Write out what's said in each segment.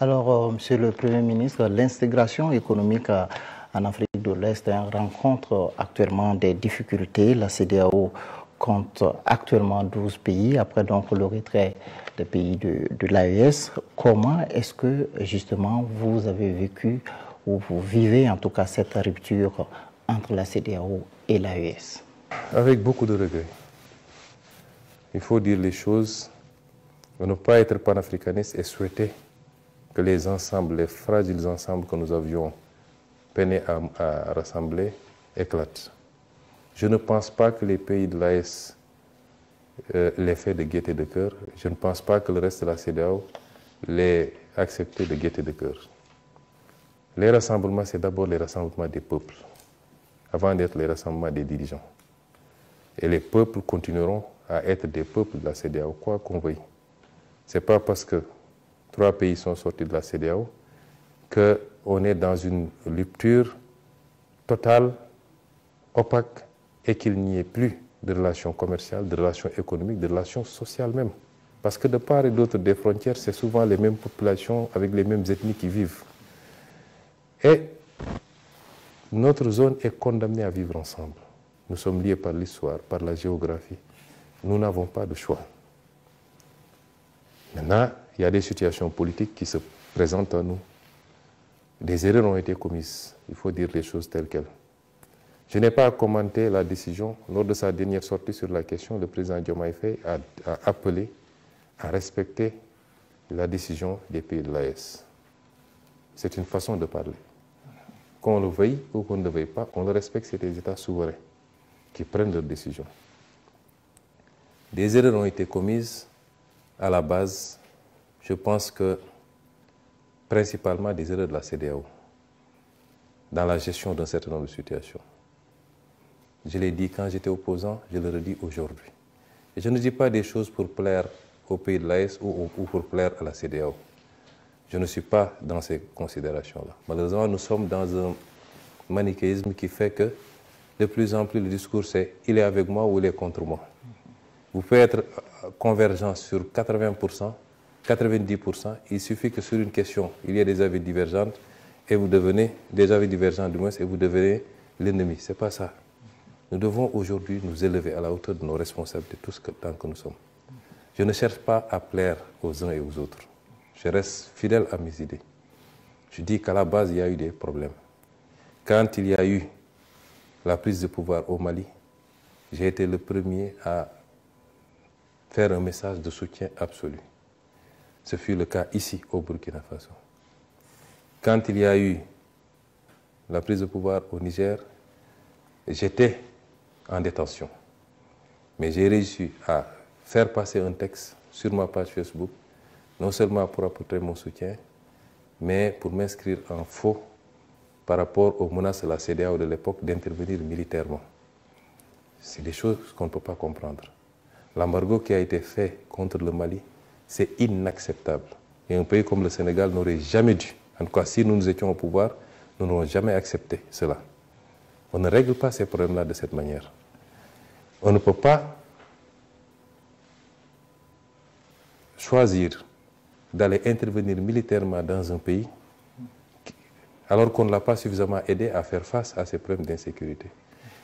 Alors, Monsieur le Premier ministre, l'intégration économique en Afrique de l'Est rencontre actuellement des difficultés. La CEDEAO compte actuellement 12 pays, après donc le retrait des pays de l'AES. Comment est-ce que justement vous avez vécu ou vous vivez en tout cas cette rupture entre la CEDEAO et l'AES? Avec beaucoup de regrets. Il faut dire les choses, ne pas être panafricaniste et souhaiter que les ensembles, les fragiles ensembles que nous avions peiné à rassembler éclatent. Je ne pense pas que les pays de l'AES l'aient fait de gaieté de cœur. Je ne pense pas que le reste de la CEDEAO l'ait accepté de gaieté de cœur. Les rassemblements, c'est d'abord les rassemblements des peuples, avant d'être les rassemblements des dirigeants. Et les peuples continueront à être des peuples de la CEDEAO, quoi qu'on veuille. Ce n'est pas parce que 3 pays sont sortis de la CEDEAO qu'on est dans une rupture totale, opaque, et qu'il n'y ait plus de relations commerciales, de relations économiques, de relations sociales même. Parce que de part et d'autre des frontières, c'est souvent les mêmes populations avec les mêmes ethnies qui vivent. Et notre zone est condamnée à vivre ensemble. Nous sommes liés par l'histoire, par la géographie. Nous n'avons pas de choix. Maintenant, il y a des situations politiques qui se présentent à nous. Des erreurs ont été commises. Il faut dire les choses telles quelles. Je n'ai pas commenté la décision. Lors de sa dernière sortie sur la question, le président Diomaye Faye a appelé à respecter la décision des pays de l'AES. C'est une façon de parler. Qu'on le veuille ou qu'on ne le veuille pas, on le respecte, c'est des États souverains qui prennent leurs décisions. Des erreurs ont été commises à la base, je pense que principalement des erreurs de la CEDEAO dans la gestion d'un certain nombre de situations. Je l'ai dit quand j'étais opposant, je le redis aujourd'hui. Et je ne dis pas des choses pour plaire aux pays de l'AES ou pour plaire à la CEDEAO. Je ne suis pas dans ces considérations-là. Malheureusement, nous sommes dans un manichéisme qui fait que de plus en plus le discours c'est « il est avec moi ou il est contre moi ». Vous pouvez être convergent sur 80%, 90%, il suffit que sur une question, il y ait des avis divergents et vous devenez, des avis divergents du moins, et vous devenez l'ennemi. Ce n'est pas ça. Nous devons aujourd'hui nous élever à la hauteur de nos responsabilités, tous tant que nous sommes. Je ne cherche pas à plaire aux uns et aux autres. Je reste fidèle à mes idées. Je dis qu'à la base, il y a eu des problèmes. Quand il y a eu la prise de pouvoir au Mali, j'ai été le premier à faire un message de soutien absolu. Ce fut le cas ici, au Burkina Faso. Quand il y a eu la prise de pouvoir au Niger, j'étais en détention. Mais j'ai réussi à faire passer un texte sur ma page Facebook, non seulement pour apporter mon soutien, mais pour m'inscrire en faux par rapport aux menaces de la CEDEAO de l'époque d'intervenir militairement. C'est des choses qu'on ne peut pas comprendre. L'embargo qui a été fait contre le Mali, c'est inacceptable. Et un pays comme le Sénégal n'aurait jamais dû, en tout cas si nous étions au pouvoir, nous n'aurions jamais accepté cela. On ne règle pas ces problèmes-là de cette manière. On ne peut pas choisir d'aller intervenir militairement dans un pays alors qu'on ne l'a pas suffisamment aidé à faire face à ces problèmes d'insécurité.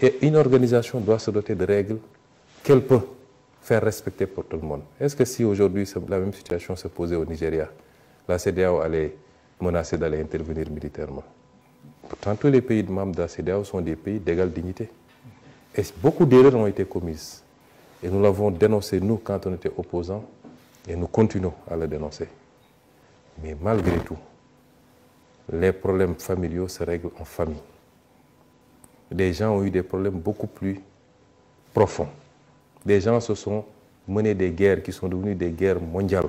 Et une organisation doit se doter de règles qu'elle peut faire respecter pour tout le monde. Est-ce que si aujourd'hui la même situation se posait au Nigeria, la CEDEAO allait menacer d'aller intervenir militairement? Pourtant, tous les pays membres de la CEDEAO sont des pays d'égale dignité. Et beaucoup d'erreurs ont été commises. Et nous l'avons dénoncé, nous, quand on était opposants, et nous continuons à le dénoncer. Mais malgré tout, les problèmes familiaux se règlent en famille. Des gens ont eu des problèmes beaucoup plus profonds. Des gens se sont menés des guerres qui sont devenues des guerres mondiales,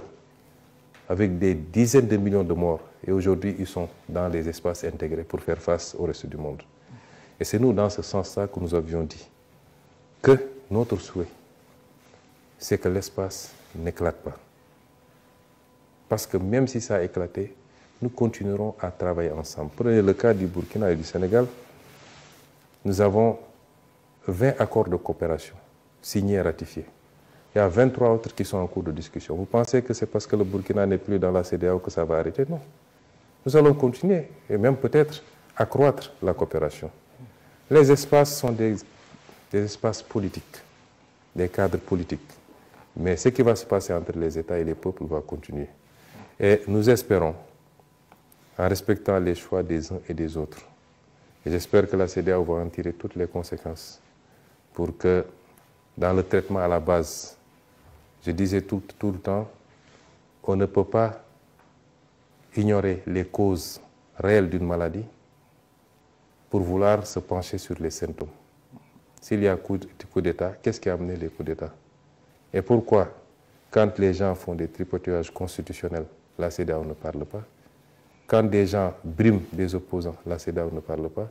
avec des dizaines de millions de morts. Et aujourd'hui, ils sont dans les espaces intégrés pour faire face au reste du monde. Et c'est nous, dans ce sens-là, que nous avions dit que notre souhait, c'est que l'espace n'éclate pas. Parce que même si ça a éclaté, nous continuerons à travailler ensemble. Prenez le cas du Burkina et du Sénégal. Nous avons 20 accords de coopération signés et ratifiés. Il y a 23 autres qui sont en cours de discussion. Vous pensez que c'est parce que le Burkina n'est plus dans la CEDEAO que ça va arrêter? Non. Nous allons continuer et même peut-être accroître la coopération. Les espaces sont des espaces politiques, des cadres politiques. Mais ce qui va se passer entre les États et les peuples va continuer. Et nous espérons, en respectant les choix des uns et des autres, et j'espère que la CEDEAO va en tirer toutes les conséquences pour que, dans le traitement à la base, je disais tout le temps, on ne peut pas ignorer les causes réelles d'une maladie pour vouloir se pencher sur les symptômes. S'il y a coup d'État, qu'est-ce qui a amené les coups d'État? Et pourquoi, quand les gens font des tripotages constitutionnels, la CEDEAO ne parle pas? Quand des gens briment des opposants, la CEDEAO ne parle pas?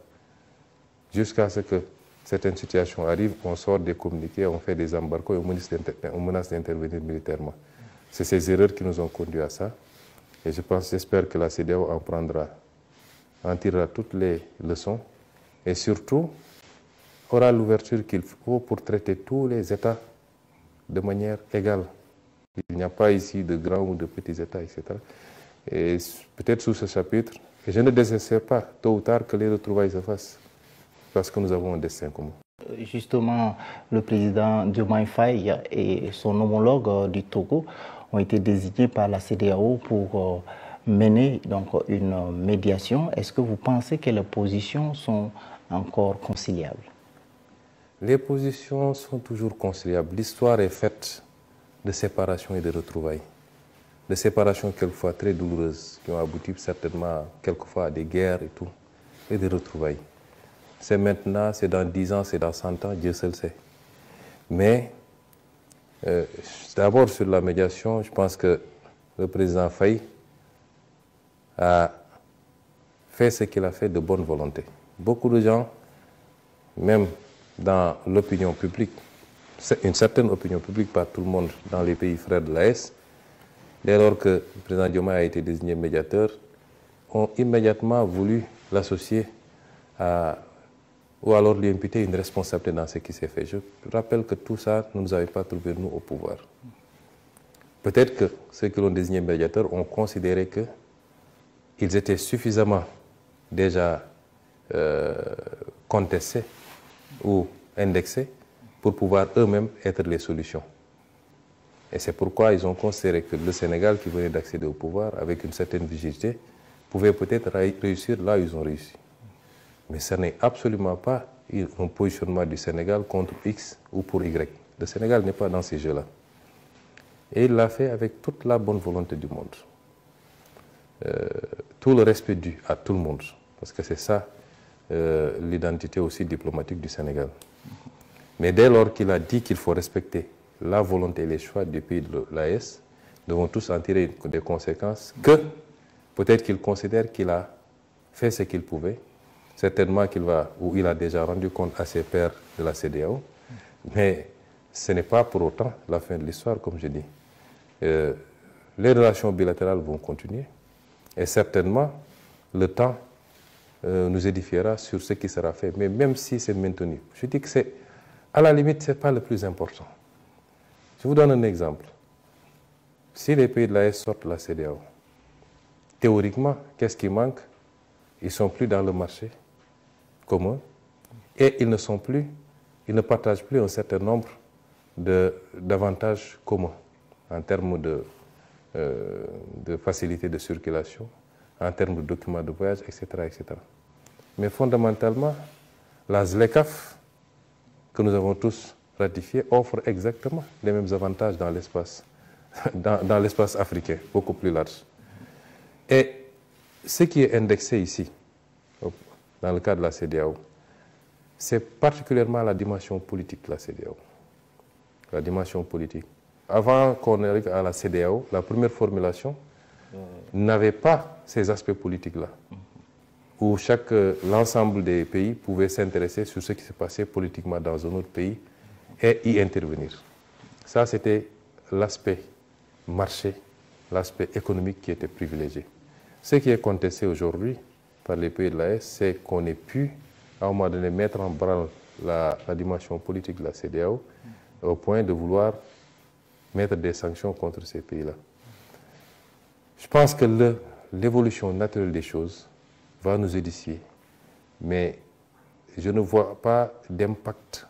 Jusqu'à ce que certaines situations arrivent, on sort des communiqués, on fait des embargos et on menace d'intervenir militairement. C'est ces erreurs qui nous ont conduit à ça. Et j'espère que la CEDEAO en tirera toutes les leçons et surtout aura l'ouverture qu'il faut pour traiter tous les États de manière égale. Il n'y a pas ici de grands ou de petits États, etc. Et peut-être sous ce chapitre, et je ne désespère pas, tôt ou tard, que les retrouvailles se fassent, parce que nous avons un destin commun. Justement, le président Diomaye Faye et son homologue du Togo ont été désignés par la CEDEAO pour mener donc une médiation. Est-ce que vous pensez que les positions sont encore conciliables? Les positions sont toujours conciliables. L'histoire est faite de séparation et de retrouvailles. De séparations quelquefois très douloureuses, qui ont abouti certainement quelquefois à des guerres et tout, et de retrouvailles. C'est maintenant, c'est dans 10 ans, c'est dans 100 ans, Dieu seul sait. Mais d'abord sur la médiation, je pense que le président Faye a fait ce qu'il a fait de bonne volonté. Beaucoup de gens, même dans l'opinion publique, une certaine opinion publique, pas tout le monde dans les pays frères de l'AES, dès lors que le président Diomaye a été désigné médiateur, ont immédiatement voulu l'associer ou alors lui imputer une responsabilité dans ce qui s'est fait. Je rappelle que tout ça ne nous avait pas trouvé, nous, au pouvoir. Peut-être que ceux qui l'ont désigné médiateur ont considéré qu'ils étaient suffisamment déjà contestés ou indexés pour pouvoir eux-mêmes être les solutions. Et c'est pourquoi ils ont considéré que le Sénégal, qui venait d'accéder au pouvoir avec une certaine vigilité, pouvait peut-être réussir là où ils ont réussi. Mais ce n'est absolument pas un positionnement du Sénégal contre X ou pour Y. Le Sénégal n'est pas dans ces jeux-là. Et il l'a fait avec toute la bonne volonté du monde. Tout le respect dû à tout le monde. Parce que c'est ça l'identité aussi diplomatique du Sénégal. Mais dès lors qu'il a dit qu'il faut respecter la volonté et les choix du pays de l'AES, nous devons tous en tirer des conséquences que peut-être qu'il considère qu'il a fait ce qu'il pouvait. Certainement il a déjà rendu compte à ses pairs de la CEDEAO, mais ce n'est pas pour autant la fin de l'histoire, comme je dis. Les relations bilatérales vont continuer et certainement le temps nous édifiera sur ce qui sera fait. Mais même si c'est maintenu, je dis que à la limite, ce n'est pas le plus important. Je vous donne un exemple. Si les pays de l'AES sortent de la CEDEAO, théoriquement, qu'est-ce qui manque? Ils ne sont plus dans le marché commun et ils ne partagent plus un certain nombre d'avantages communs en termes de facilité de circulation, en termes de documents de voyage, etc., etc. Mais fondamentalement, la ZLECAf, que nous avons tous ratifiée, offre exactement les mêmes avantages dans l'espace africain, beaucoup plus large. Et ce qui est indexé ici, dans le cas de la CEDEAO, c'est particulièrement la dimension politique de la CEDEAO. La dimension politique. Avant qu'on arrive à la CEDEAO, la première formulation n'avait pas ces aspects politiques-là, où l'ensemble des pays pouvait s'intéresser sur ce qui se passait politiquement dans un autre pays et y intervenir. Ça, c'était l'aspect marché, l'aspect économique qui était privilégié. Ce qui est contesté aujourd'hui par les pays de l'AES, c'est qu'on ait pu, à un moment donné, mettre en branle la dimension politique de la CEDEAO au point de vouloir mettre des sanctions contre ces pays-là. Je pense que l'évolution naturelle des choses va nous édifier, mais je ne vois pas d'impact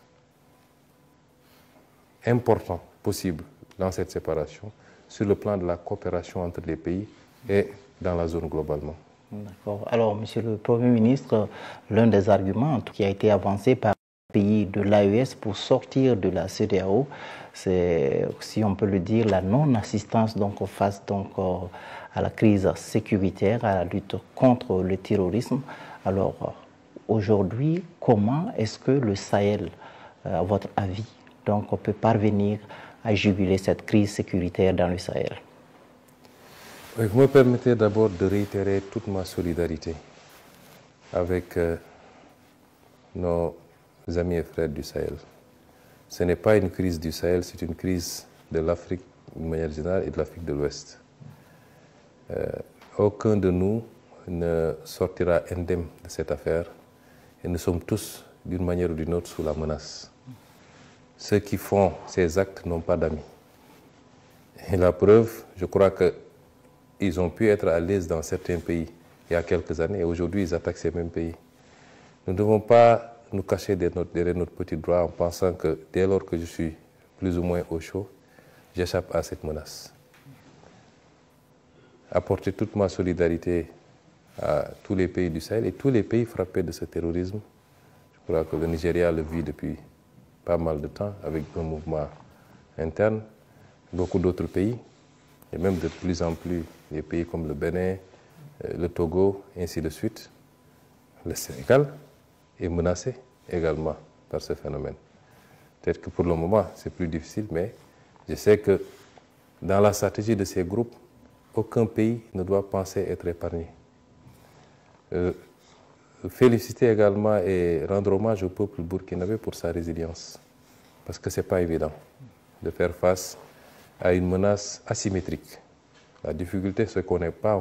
important possible dans cette séparation sur le plan de la coopération entre les pays et dans la zone globalement. D'accord. Alors, Monsieur le Premier ministre, l'un des arguments qui a été avancé par les pays de l'AES pour sortir de la CEDEAO, c'est, si on peut le dire, la non-assistance face à la crise sécuritaire, à la lutte contre le terrorisme. Alors, aujourd'hui, comment est-ce que le Sahel, à votre avis, peut parvenir à juguler cette crise sécuritaire dans le Sahel? Vous me permettez d'abord de réitérer toute ma solidarité avec nos amis et frères du Sahel. Ce n'est pas une crise du Sahel, c'est une crise de l'Afrique d'une manière générale et de l'Afrique de l'Ouest. Aucun de nous ne sortira indemne de cette affaire et nous sommes tous, d'une manière ou d'une autre, sous la menace. Ceux qui font ces actes n'ont pas d'amis. Et la preuve, je crois qu'ils ont pu être à l'aise dans certains pays il y a quelques années et aujourd'hui ils attaquent ces mêmes pays. Nous ne devons pas nous cacher derrière notre petit droit en pensant que dès lors que je suis plus ou moins au chaud, j'échappe à cette menace. Apporter toute ma solidarité à tous les pays du Sahel et tous les pays frappés de ce terrorisme. Je crois que le Nigeria le vit depuis pas mal de temps avec un mouvement interne, beaucoup d'autres pays, et même de plus en plus des pays comme le Bénin, le Togo, ainsi de suite. Le Sénégal est menacé également par ce phénomène. Peut-être que pour le moment, c'est plus difficile, mais je sais que dans la stratégie de ces groupes, aucun pays ne doit penser être épargné. Féliciter également et rendre hommage au peuple burkinabé pour sa résilience. Parce que ce n'est pas évident de faire face à une menace asymétrique. La difficulté, c'est qu'on n'est pas